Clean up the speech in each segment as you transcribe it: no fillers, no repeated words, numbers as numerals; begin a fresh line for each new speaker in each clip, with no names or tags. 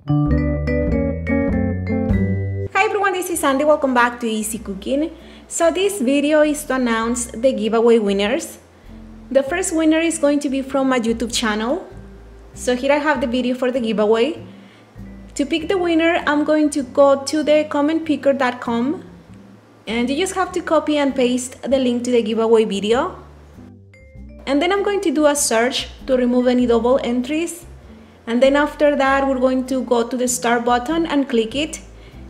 Hi everyone, this is Sandy. Welcome back to Easy Cooking. So this video is to announce the giveaway winners. The first winner is going to be from my YouTube channel. So here I have the video for the giveaway. To pick the winner, I'm going to go to the commentpicker.com and you just have to copy and paste the link to the giveaway video. And then I'm going to do a search to remove any double entries. And then after that, we're going to go to the start button and click it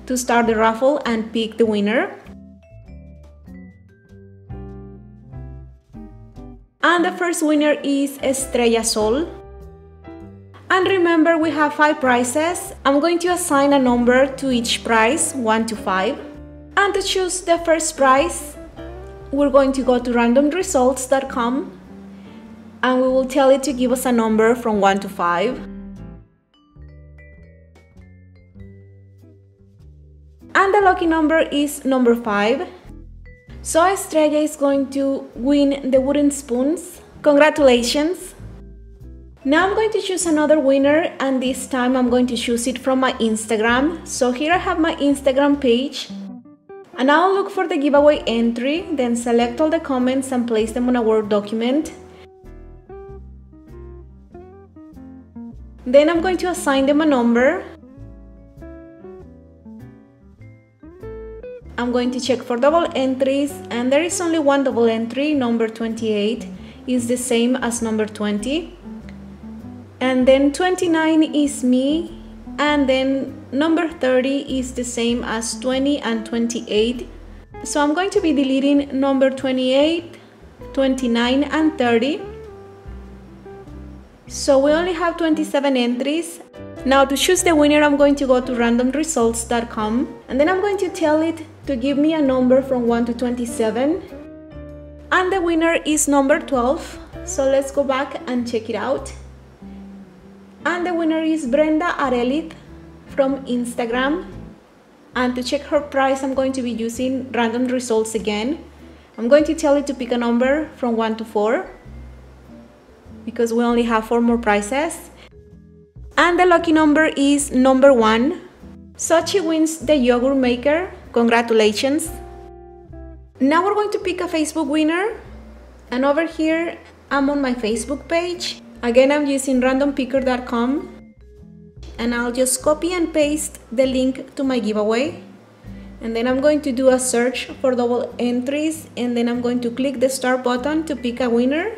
to start the raffle and pick the winner. And the first winner is Esrella. And remember, we have 5 prizes. I'm going to assign a number to each prize, 1 to 5. And to choose the first prize, we're going to go to randomresults.com and we will tell it to give us a number from 1 to 5. And the lucky number is number 5. So Esrella is going to win the wooden spoons. Congratulations! Now I'm going to choose another winner, and this time I'm going to choose it from my Instagram. So here I have my Instagram page. And I'll look for the giveaway entry, then select all the comments and place them on a Word document. Then I'm going to assign them a number. I'm going to check for double entries, and there is only one double entry. Number 28 is the same as number 20. And then 29 is me, and then number 30 is the same as 20 and 28. So I'm going to be deleting number 28, 29 and 30. So we only have 27 entries. Now to choose the winner, I'm going to go to randomresults.com and then I'm going to tell it to give me a number from 1 to 27. And the winner is number 12. So let's go back and check it out. And the winner is Brenda Arelit from Instagram. And to check her prize, I'm going to be using random results again. I'm going to tell it to pick a number from 1 to 4 because we only have 4 more prizes. And the lucky number is number 1. So she wins the yogurt maker. Congratulations! Now we're going to pick a Facebook winner. And over here, I'm on my Facebook page. Again, I'm using randompicker.com and I'll just copy and paste the link to my giveaway. And then I'm going to do a search for double entries and then I'm going to click the start button to pick a winner.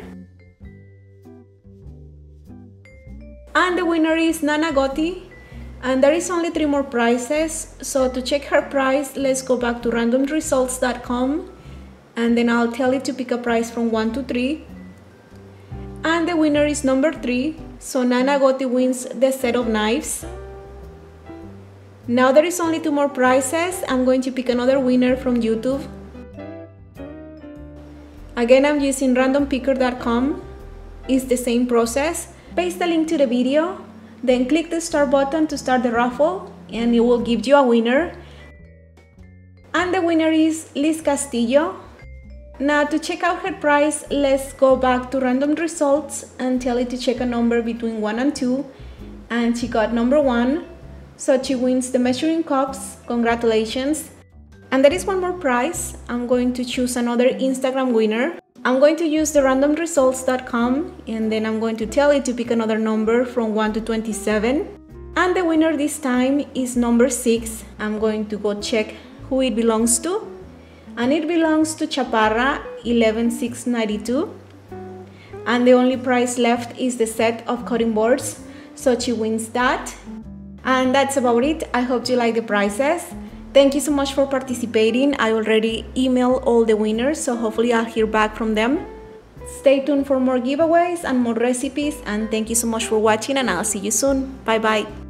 And the winner is Nana Gotti. And there is only 3 more prizes. So to check her prize, let's go back to randomresults.com and then I'll tell it to pick a prize from 1 to 3. And the winner is number 3, so Nana Gotti wins the set of knives. Now there is only 2 more prizes. I'm going to pick another winner from YouTube. Again, I'm using randompicker.com. It's the same process. Paste the link to the video, then click the start button to start the raffle, and it will give you a winner. And the winner is Liz Castillo. Now to check out her prize, let's go back to random results and tell it to check a number between 1 and 2. And she got number 1. So she wins the measuring cups. Congratulations. And there is 1 more prize. I'm going to choose another Instagram winner. I'm going to use the randomresults.com and then I'm going to tell it to pick another number from 1 to 27. And the winner this time is number 6. I'm going to go check who it belongs to. And it belongs to Chaparra 11692. And the only prize left is the set of cutting boards, so she wins that. And that's about it. I hope you like the prizes. Thank you so much for participating. I already emailed all the winners, so hopefully I'll hear back from them. Stay tuned for more giveaways and more recipes, and thank you so much for watching, and I'll see you soon. Bye bye.